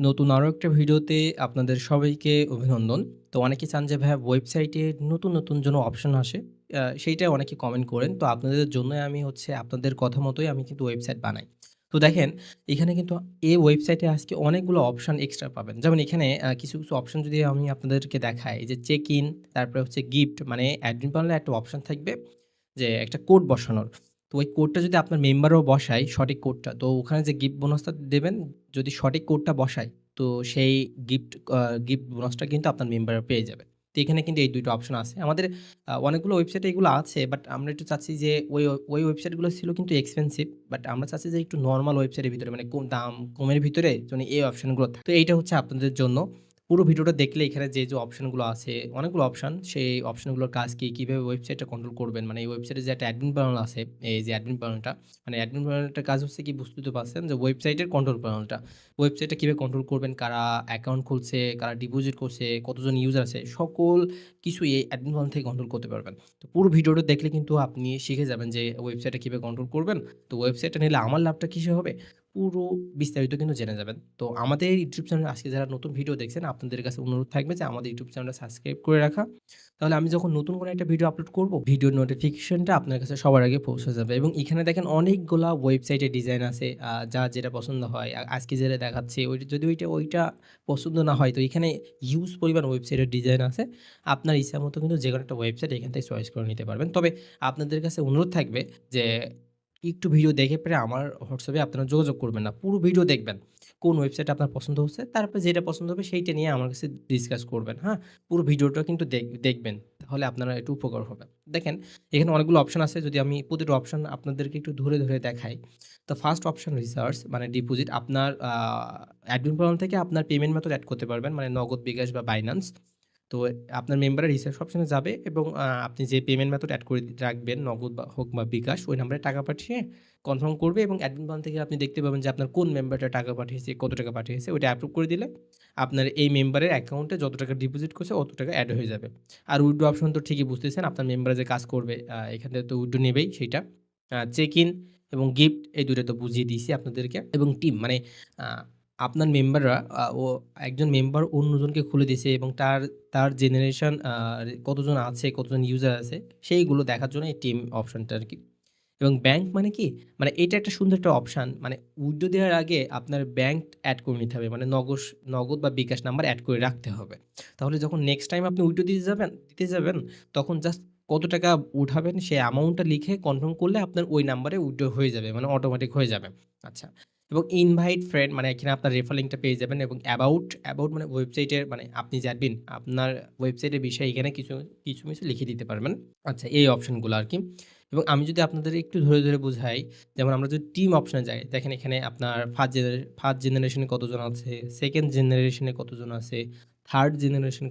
নতুন আরো একটা ভিডিওতে আপনাদের সবাইকে অভিনন্দন। তো অনেকে চান যে ভাইয়া ওয়েবসাইটে নতুন যেন অপশন আসে। সেইটাই অনেকে কমেন্ট করেন। তো আপনাদের জন্যই আমি হচ্ছে আপনাদের কথা মতোই আমি কিন্তু ওয়েবসাইট বানাই। তো দেখেন এখানে কিন্তু এই ওয়েবসাইটে আজকে অনেকগুলো অপশন এক্সট্রা পাবেন। যেমন এখানে কিছু অপশন যদি আমি আপনাদেরকে দেখাই, এই যে চেক ইন, তারপরে হচ্ছে গিফট মানে অ্যাডমিন প্যানেলে একটা অপশন থাকবে যে একটা কোড বসানোর। তো ওই কোডটা যদি আপনার মেম্বারও বসায় সঠিক কোডটা, তো ওখানে যে গিফট বোনাসটা দেবেন, যদি সঠিক কোডটা বসায়, তো সেই গিফট গিফট বোনাসটা কিন্তু আপনার মেম্বাররা পেয়ে যাবে। তো এখানে কিন্তু এই ২ টা অপশন আছে। আমাদের অনেকগুলো ওয়েবসাইটে এগুলো আছে, বাট আমরা একটু চাচ্ছি যে ওই ওয়েবসাইটগুলো ছিল কিন্তু এক্সপেনসিভ। বাট আমরা চাচ্ছি যে একটু নরমাল ওয়েবসাইটের ভিতরে মানে কম দাম কমের ভিতরে যেন এই অপশনগুলো থাকে। তো এইটা হচ্ছে আপনাদের জন্য। পুরো ভিডিওটা দেখলে এখানে যে অপশনগুলো আছে, অনেকগুলো অপশন, সেই অপশনগুলোর কাজ কি? কিভাবে ওয়েবসাইটটা কন্ট্রোল করবেন? মানে এই ওয়েবসাইটে যে একটা অ্যাডমিন প্যানেল আছে, এই যে অ্যাডমিন প্যানেলটা, মানে অ্যাডমিন প্যানেলটার কাজ হচ্ছে কি বুঝতেই তো পারছেন যে ওয়েবসাইটের কন্ট্রোল প্যানেলটা। ওয়েবসাইটটা কিভাবে কন্ট্রোল করবেন? কারা অ্যাকাউন্ট খুলছে, কারা ডিপোজিট করছে, কতজন ইউজার আছে, সকল কিছুই এই অ্যাডমিন প্যানেল থেকে কন্ট্রোল করতে পারবেন। তো পুরো ভিডিওটা দেখলে কিন্তু আপনি শিখে যাবেন যে ওয়েবসাইটটা কিভাবে কন্ট্রোল করবেন। তো ওয়েবসাইটটা নিলে আমার লাভটা কিসে হবে? পুরো বিস্তারিত কিন্তু জেনে যাবেন। তো আমাদের ইউটিউব চ্যানেলে আজকে যারা নতুন ভিডিও দেখছেন, আপনাদের কাছে অনুরোধ থাকবে যে আমাদের ইউটিউব চ্যানেলটা সাবস্ক্রাইব করে রাখা। তাহলে আমি যখন নতুন কোনো একটা ভিডিও আপলোড করব, ভিডিওর নোটিফিকেশনটা আপনার কাছে সবার আগে পৌঁছে যাবে। এবং এখানে দেখেন অনেকগুলা ওয়েবসাইটের ডিজাইন আছে। যার যেটা পছন্দ হয়। আজকে যেটা দেখাচ্ছি যদি ওইটা পছন্দ না হয়, তো এখানে হিউজ পরিমাণ ওয়েবসাইটের ডিজাইন আছে। আপনার ইচ্ছা মতো কিন্তু যেকোনো একটা ওয়েবসাইট এখান থেকে চয়েস করে নিতে পারবেন। তবে আপনাদের কাছে অনুরোধ থাকবে যে একটু ভিডিও দেখে পরে আমার হোয়াটসঅ্যাপে আপনারা যোগাযোগ করবেন না। পুরো ভিডিও দেখবেন। কোন ওয়েবসাইট আপনার পছন্দ হচ্ছে, তারপর যেটা পছন্দ হবে সেইটা নিয়ে আমার কাছে ডিসকাস করবেন, হ্যাঁ? পুরো ভিডিওটা কিন্তু দেখবেন। তাহলে আপনারা একটু উপকার হবে। দেখেন এখানে অনেকগুলো অপশন আছে। যদি আমি প্রতিটা অপশন আপনাদেরকে একটু ধরে দেখাই। তো ফার্স্ট অপশন রিসার্চ মানে ডিপোজিট আপনার অ্যাডমিন প্যানেল থেকে আপনার পেমেন্ট মেথড এড করতে পারবেন। মানে নগদ, বিকাশ বা বাইন্যান্স। তো আপনার মেম্বারের রিসার্চ অপশনে যাবে এবং আপনি যে পেমেন্ট মেথড এড করে রাখবেন, নগদ বা হোক বা বিকাশ, ওই নাম্বারে টাকা পাঠিয়ে কনফার্ম করবে এবং অ্যাডমিন প্ল্যান থেকে আপনি দেখতে পাবেন যে আপনার কোন মেম্বারটা টাকা পাঠিয়েছে, কত টাকা পাঠিয়েছে, ওইটা অ্যাপ্রুভ করে দিলে আপনার এই মেম্বারের অ্যাকাউন্টে যত টাকা ডিপোজিট করছে অত টাকা এড হয়ে যাবে। আর উইথড্র অপশন তো ঠিকই বুঝতেছেন, আপনার মেম্বারে যে কাজ করবে এখান থেকে তো উইথড্র নেবেই সেইটা। চেক ইন এবং গিফট এই ২ টা তো বুঝিয়ে দিয়েছি আপনাদেরকে। এবং টিম মানে আ আপনার মেম্বাররা ও একজন মেম্বার অন্যজনকে খুলে দিছে এবং তার জেনারেশন কতজন আছে, কতজন ইউজার আছে সেইগুলো দেখার জন্য এই টিম অপশনটা আরকি। এবং ব্যাংক মানে কি? মানে এটা একটা সুন্দর একটা অপশান। মানে উইথড্র দেওয়ার আগে আপনার ব্যাংক এড করে নিতে হবে। মানে নগদ বা বিকাশ নাম্বার এড করে রাখতে হবে। তাহলে যখন নেক্সট টাইম আপনি উইথড্র দিতে যাবেন তখন জাস্ট কত টাকা উঠাবেন সেই অ্যামাউন্টটা লিখে কনফার্ম করলে আপনার ওই নাম্বারে উইথড্র হয়ে যাবে। মানে অটোমেটিক হয়ে যাবে। আচ্ছা। এবং ইনভাইট ফ্রেন্ড মানে এখানে আপনার রেফার লিঙ্কটা পেয়ে যাবেন এবং অ্যাবাউট মানে ওয়েবসাইটের মানে আপনি যে অ্যাডমিন আপনার ওয়েবসাইটের বিষয়ে এখানে কিছু লিখে দিতে পারবেন। আচ্ছা, এই অপশনগুলো আরকি। এবং আমি যদি আপনাদের একটু ধরে বুঝাই, যেমন আমরা যদি টিম অপশনে যাই, দেখেন এখানে আপনার ফার্স্ট জেনারেশনে কতজন আছে, সেকেন্ড জেনারেশনে কতজন আছে, থার্ড জেনারেশন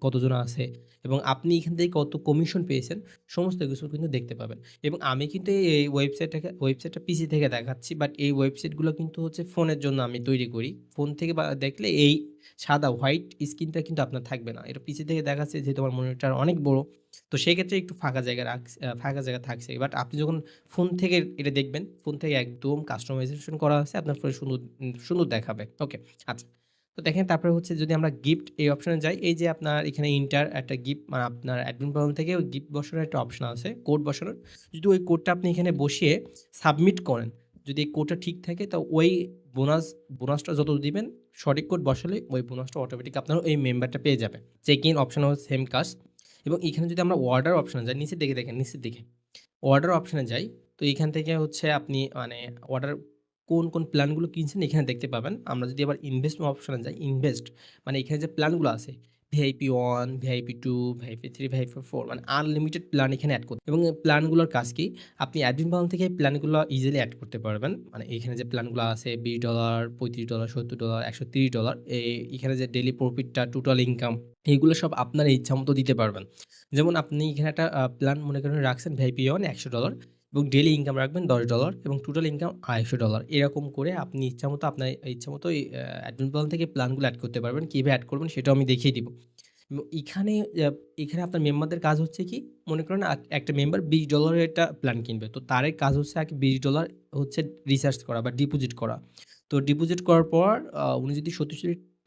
কতজন আছে এবং আপনি এখান থেকে কত কমিশন পেয়েছেন, সমস্ত কিছু কিন্তু দেখতে পাবেন। এবং আমি কিন্তু এই ওয়েবসাইটটা পিসি থেকে দেখাচ্ছি, বাট এই ওয়েবসাইটগুলো কিন্তু হচ্ছে ফোনের জন্য আমি তৈরি করি। ফোন থেকে দেখলে এই সাদা হোয়াইট স্ক্রিনটা কিন্তু আপনার থাকবে না। এটা পিসি থেকে দেখাচ্ছে যেহেতু আমার মনিটর অনেক বড়। তো সেক্ষেত্রে একটু ফাঁকা জায়গা থাকছে। বাট আপনি যখন ফোন থেকে এটা দেখবেন, ফোন থেকে একদম কাস্টমাইজেশন করা আছে। আপনার ফোনে সুন্দর দেখাবে। ওকে, আচ্ছা। তো দেখেন তারপরে হচ্ছে যদি আমরা গিফট এই অপশনে যাই, এই যে আপনার এখানে ইন্টার একটা গিফট মানে আপনার অ্যাডমিন প্যানেল থেকে ওই গিফট বসানোর একটা অপশন আছে, কোড বসানোর। যদি ওই কোডটা আপনি এখানে বসিয়ে সাবমিট করেন, যদি এই কোডটা ঠিক থাকে তো ওই বোনাসটা যত দিবেন সঠিক কোড বসালে ওই বোনাসটা অটোমেটিক আপনার ওই মেম্বারটা পেয়ে যাবে। চেক ইন অপশন হচ্ছে সেম কাজ। এবং এখানে যদি আমরা অর্ডার অপশনে যাই, নিচের দিকে দেখেন, নিচের দিকে অর্ডার অপশনে যাই, তো এখান থেকে হচ্ছে আপনি মানে অর্ডার কোন প্ল্যানগুলো কিনছেন এখানে দেখতে পাবেন। আমরা যদি আবার ইনভেস্ট অপশনে যাই, ইনভেস্ট মানে এখানে যে প্ল্যানগুলো আছে ভিআইপি 1, ভিআইপি 2, ভিআইপি 3, ভিআইপি 4 মানে আনলিমিটেড প্ল্যান এখানে এড করতে এবং এই প্ল্যানগুলোর কাজ কি? আপনি অ্যাডমিন প্ল্যান থেকে প্ল্যানগুলো ইজিলি এড করতে পারবেন। মানে এখানে যে প্ল্যানগুলো আছে $20, $35, $70, $130 এখানে যে ডেইলি প্রফিটটা, টোটাল ইনকাম এইগুলো সব আপনার ইচ্ছামতো দিতে পারবেন। যেমন আপনি এখানে একটা প্ল্যান মনে করেন রাখছেন ভিআইপি 1 $100 এবং ডেইলি ইনকাম রাখবেন $10 এবং টোটাল ইনকাম $250 এরকম করে আপনি ইচ্ছামতো আপনার ইচ্ছামতো এই অ্যাডমিন প্ল্যান থেকে প্ল্যানগুলো এড করতে পারবেন। কিভাবে এড করবেন সেটাও আমি দেখিয়ে দিব। এবং এখানে আপনার মেম্বারদের কাজ হচ্ছে কি? মনে করেন একটা মেম্বার $20 এর একটা প্ল্যান কিনবে। তো তার কাজ হচ্ছে আগে $20 হচ্ছে রিচার্জ করা বা ডিপোজিট করা। তো ডিপোজিট করার পর উনি যদি সত্যি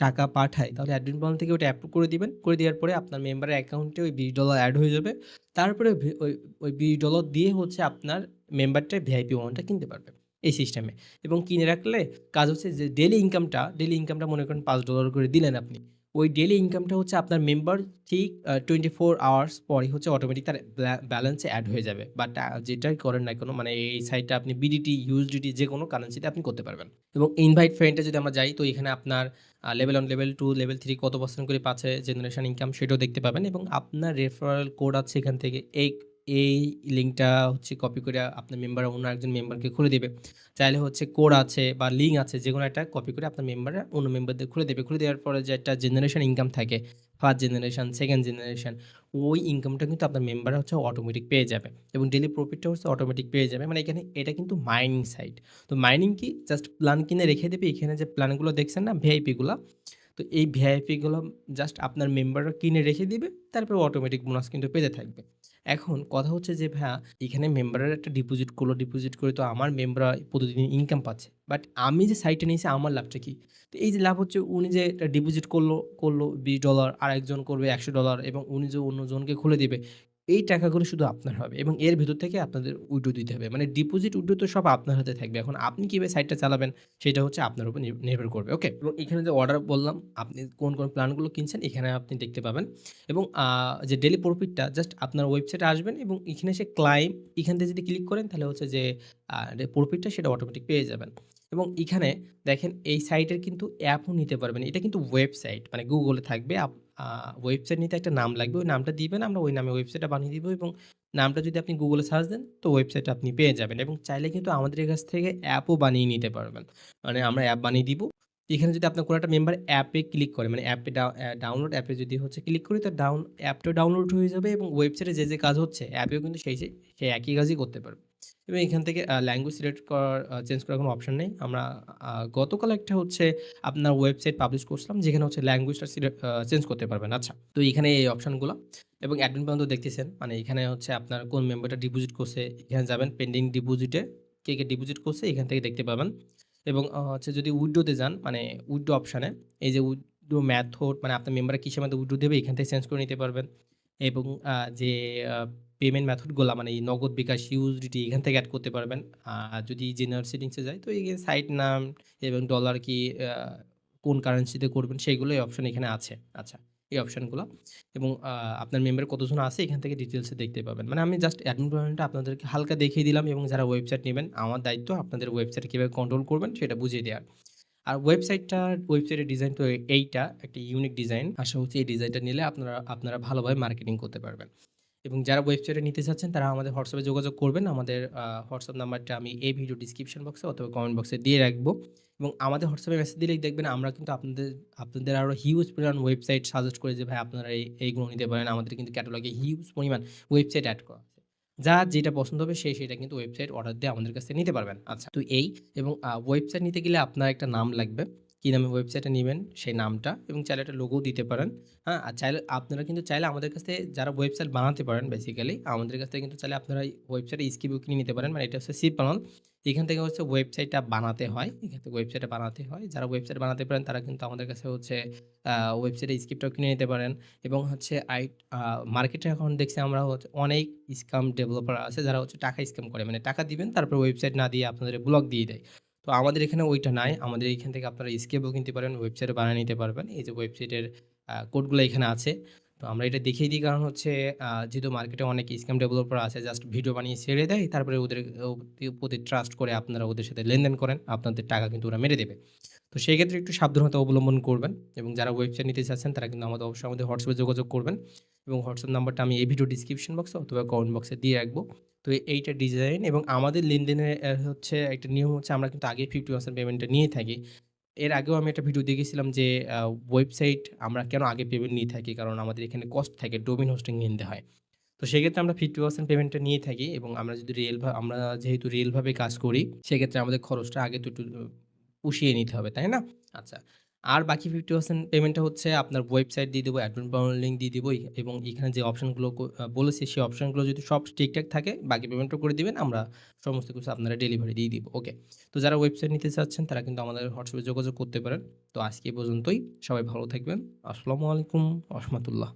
টাকা পাঠায় তাহলে অ্যাডমিন প্যানেল থেকে ওটা অ্যাপ্রুভ করে দিবেন। করে দেওয়ার পরে আপনার মেম্বারের অ্যাকাউন্টে ওই $20 এড হয়ে যাবে। তারপরে ওই $20 দিয়ে হচ্ছে আপনার মেম্বারটা ভিআইপি ওয়ানটা কিনতে পারবে এই সিস্টেমে। এবং কিনে রাখলে কাজ হচ্ছে যে ডেইলি ইনকামটা মনে করেন $5 করে দিলেন আপনি। ওই ডেইলি ইনকামটা হচ্ছে আপনার মেম্বার ঠিক 24 আওয়ার্স পরেই হচ্ছে অটোমেটিক তার ব্যালেন্সে এড হয়ে যাবে। বাট যেটাই করেন না কেন মানে এই সাইটটা আপনি বিডিটি, ইউএসডিটি যেকোনো কারেন্সিতে আপনি করতে পারবেন। এবং ইনভাইট ফ্রেন্ডে যদি আমরা যাই তো এখানে আপনার লেভেল 1, লেভেল 2, লেভেল 3 কত পার্সেন্ট করে পাচ্ছে জেনারেশন ইনকাম সেটাও দেখতে পাবেন এবং আপনার রেফারেল কোড আছে এখান থেকে এই লিঙ্কটা হচ্ছে কপি করে আপনার মেম্বার অন্য একজন মেম্বারকে খুলে দিবে। চাইলে হচ্ছে কোড আছে বা লিঙ্ক আছে যেকোনো একটা কপি করে আপনার মেম্বাররা অন্য মেম্বারদের খুলে দেবে। খুলে দেওয়ার পরে যে একটা জেনারেশন ইনকাম থাকে, ফার্স্ট জেনারেশন, সেকেন্ড জেনারেশন, ওই ইনকামটা কিন্তু আপনার মেম্বাররা হচ্ছে অটোমেটিক পেয়ে যাবে এবং ডেইলি প্রফিটটা হচ্ছে অটোমেটিক পেয়ে যাবে। মানে এখানে এটা কিন্তু মাইনিং সাইট। তো মাইনিং কি? জাস্ট প্ল্যান কিনে রেখে দেবে। এখানে যে প্ল্যানগুলো দেখছেন না ভিআইপিগুলা, তো এই ভিআইপিগুলো জাস্ট আপনার মেম্বাররা কিনে রেখে দিবে। তারপরে অটোমেটিক বোনাস কিন্তু পেতে থাকবে। এখন কথা হচ্ছে যে ভাইয়া এখানে মেম্বারের একটা ডিপোজিট করলো, ডিপোজিট করে তো আমার মেম্বাররা প্রতিদিন ইনকাম পাচ্ছে। বাট আমি যে সাইটটা নিয়েছি আমার লাভটা কি? তো এই যে লাভ হচ্ছে উনি যে একটা ডিপোজিট করলো $20 আরেকজন করবে $100 এবং উনি যে অন্যজনকে খুলে দিবে। এই টাকাগুলো শুধু আপনার হবে এবং এর ভেতর থেকে আপনাদের উইথড্র দিতে হবে। মানে ডিপোজিট, উইথড্র তো সব আপনার হাতে থাকবে। এখন আপনি কিভাবে সাইটটা চালাবেন সেটা হচ্ছে আপনার উপর নির্ভর করবে। ওকে? এবং এখানে যে অর্ডার বললাম, আপনি কোন প্ল্যানগুলো কিনছেন এখানে আপনি দেখতে পাবেন এবং যে ডেইলি প্রফিটটা জাস্ট আপনার ওয়েবসাইটে আসবেন এবং এখানে এসে ক্লাইম এখান থেকে যদি ক্লিক করেন তাহলে হচ্ছে যে প্রফিটটা সেটা অটোমেটিক পেয়ে যাবেন। এবং এখানে দেখেন এই সাইটের কিন্তু অ্যাপও নিতে পারবেন। এটা কিন্তু ওয়েবসাইট মানে গুগলে থাকবে। ওয়েবসাইট নিতে একটা নাম লাগবে। ওই নামটা দিবেন, আমরা ওই নামে ওয়েবসাইটটা বানিয়ে দিব এবং নামটা যদি আপনি গুগলে সার্চ দেন তো ওয়েবসাইটটা আপনি পেয়ে যাবেন এবং চাইলে কিন্তু আমাদের কাছ থেকে অ্যাপও বানিয়ে নিতে পারবেন। মানে আমরা অ্যাপ বানিয়ে দিব। এখানে যদি আপনার কোনো একটা মেম্বার অ্যাপে ক্লিক করে মানে অ্যাপে ডাউনলোড অ্যাপে যদি হচ্ছে ক্লিক করি তো অ্যাপটাও ডাউনলোড হয়ে যাবে এবং ওয়েবসাইটে যে কাজ হচ্ছে অ্যাপেও কিন্তু সেই একই কাজই করতে পারবে। এবং এখান থেকে ল্যাঙ্গুয়েজ সিলেক্ট করার চেঞ্জ করার কোনো অপশন নেই। আমরা গতকাল একটা হচ্ছে আপনার ওয়েবসাইট পাবলিশ করছিলাম যেখানে হচ্ছে ল্যাঙ্গুয়েজটা চেঞ্জ করতে পারবেন। আচ্ছা, তো এখানে এই অপশনগুলো এবং অ্যাডমিন পর্যন্ত দেখতেছেন মানে এখানে হচ্ছে আপনার কোন মেম্বারটা ডিপোজিট করছে এখানে যাবেন পেন্ডিং ডিপোজিটে কে ডিপোজিট করছে এখান থেকে দেখতে পাবেন এবং হচ্ছে যদি উইথড্রোতে যান মানে উইথড্রো অপশানে এই যে উইথড্রো মেথড মানে আপনার মেম্বাররা কিসের মধ্যে উইথড্রো দেবে এখান থেকে চেঞ্জ করে নিতে পারবেন এবং যে পেমেন্ট মেথডগুলো মানে এই নগদ, বিকাশ, ইউএসডিটি এখান থেকে অ্যাড করতে পারবেন। যদি জেনারেল সেটিংসে যায় তো এই সাইট নাম এবং ডলার কি কোন কারেন্সিতে করবেন সেইগুলো এই অপশন এখানে আছে। আচ্ছা, এই অপশনগুলো এবং আপনার মেম্বার কতজন আছে এখান থেকে ডিটেইলসে দেখতে পাবেন। মানে আমি জাস্ট অ্যাডমিন প্যানেলটা আপনাদেরকে হালকা দেখিয়ে দিলাম এবং যারা ওয়েবসাইট নেবেন আমার দায়িত্ব আপনাদের ওয়েবসাইট কীভাবে কন্ট্রোল করবেন সেটা বুঝিয়ে দেওয়ার। আর ওয়েবসাইটের ডিজাইন তো এইটা একটা ইউনিক ডিজাইন। আশা হচ্ছে এই ডিজাইনটা নিলে আপনারা ভালোভাবে মার্কেটিং করতে পারবেন। এবং যারা ওয়েবসাইটে নিতে চাচ্ছেন তারা আমাদের হোয়াটসঅ্যাপে যোগাযোগ করবেন। আমাদের হোয়াটসঅ্যাপ নাম্বারটা আমি এই ভিডিও ডিসক্রিপশন বক্সে অথবা কমেন্ট বক্সে দিয়ে রাখবো এবং আমাদের হোয়াটসঅ্যাপে মেসেজ দিলেই দেখবেন আমরা কিন্তু আপনাদের আরও হিউজ পরিমাণ ওয়েবসাইট সাজেস্ট করে যে ভাই আপনারা এইগুলো নিতে পারেন। আমাদের কিন্তু ক্যাটালগে হিউজ পরিমাণ ওয়েবসাইট অ্যাড করা আছে। যার যেটা পছন্দ হবে সেটা কিন্তু ওয়েবসাইট অর্ডার দিয়ে আমাদের কাছ থেকে নিতে পারবেন। আচ্ছা, তো এই এবং ওয়েবসাইট নিতে গেলে আপনার একটা নাম লাগবে। কী নামে ওয়েবসাইটটা নিবেন সেই নামটা এবং চাইলে একটা লোগোও দিতে পারেন। হ্যাঁ, আর আপনারা কিন্তু চাইলে আমাদের কাছ থেকে যারা ওয়েবসাইট বানাতে পারেন বেসিক্যালি আমাদের কাছ থেকে কিন্তু চাইলে আপনারা ওয়েবসাইটে স্কিপও কিনে নিতে পারেন। মানে এটা হচ্ছে সি প্যানেল। এখান থেকে হচ্ছে ওয়েবসাইটটা বানাতে হয়। এখান থেকে ওয়েবসাইটটা বানাতে হয়। যারা ওয়েবসাইট বানাতে পারেন তারা কিন্তু আমাদের কাছে হচ্ছে ওয়েবসাইটের স্ক্রিপ্টটাও কিনে নিতে পারেন এবং হচ্ছে মার্কেটে এখন দেখছি আমরা হচ্ছে অনেক স্ক্যাম ডেভেলপার আছে যারা হচ্ছে টাকা স্ক্যাম করে। মানে টাকা দিবেন তারপর ওয়েবসাইট না দিয়ে আপনাদের ব্লক দিয়ে দেয়। তো আমাদের এখানে ওইটা নাই। আমাদের এইখান থেকে আপনারা স্কেপও কিনতে পারেন, ওয়েবসাইটও বানিয়ে নিতে পারবেন। এই যে ওয়েবসাইটের কোডগুলো এখানে আছে। তো আমরা এটা দেখিয়ে দিই কারণ হচ্ছে যেহেতু মার্কেটে অনেক স্ক্যাম ডেভেলপার আছে জাস্ট ভিডিও বানিয়ে ছেড়ে দেয়। তারপরে ওদের প্রতি ট্রাস্ট করে আপনারা ওদের সাথে লেনদেন করেন। আপনাদের টাকা কিন্তু ওরা মেরে দেবে। তো সেই ক্ষেত্রে একটু সাবধানতা অবলম্বন করবেন এবং যারা ওয়েবসাইট নিতে চাচ্ছেন তারা কিন্তু অবশ্যই আমাদের হোয়াটসঅ্যাপে যোগাযোগ করবেন এবং হোয়াটসঅ্যাপ নাম্বারটা আমি এই ভিডিও ডিসক্রিপশন বক্সে অথবা কমেন্ট বক্সে দিয়ে রাখবো। তো এইটা ডিজাইন এবং আমাদের লেনদেনের হচ্ছে একটা নিয়ম হচ্ছে আমরা কিন্তু আগে 50% পেমেন্টটা নিয়ে থাকি। এর আগেও আমি একটা ভিডিও দেখেছিলাম যে ওয়েবসাইট আমরা কেন আগে পেমেন্ট নিয়ে থাকি কারণ আমাদের এখানে কস্ট থাকে ডোমেইন হোস্টিং নিতে হয়। তো সেক্ষেত্রে আমরা 50% পেমেন্টটা নিয়ে থাকি এবং আমরা যদি আমরা যেহেতু রিয়েলভাবে কাজ করি সেক্ষেত্রে আমাদের খরচটা আগে তো একটু পুষিয়ে নিতে হবে, তাই না? আচ্ছা। আর বাকি 50% পেমেন্টটা হচ্ছে আপনার ওয়েবসাইট দিয়ে দিব, অ্যাডমিন পাওয়ার লিঙ্ক দিয়ে দিব এবং এখানে যে অপশনগুলো বলেছি সেই অপশনগুলো যদি সব ঠিকঠাক থাকে বাকি পেমেন্টও করে দিবেন। আমরা সমস্ত কিছু আপনারা ডেলিভারি দিয়ে দিব। ওকে। তো যারা ওয়েবসাইট নিতে চাচ্ছেন তারা কিন্তু আমাদের হোয়াটসঅ্যাপে যোগাযোগ করতে পারেন। তো আজকে এই পর্যন্তই। সবাই ভালো থাকবেন। আসসালামু আলাইকুম ওয়া রাহমাতুল্লাহ।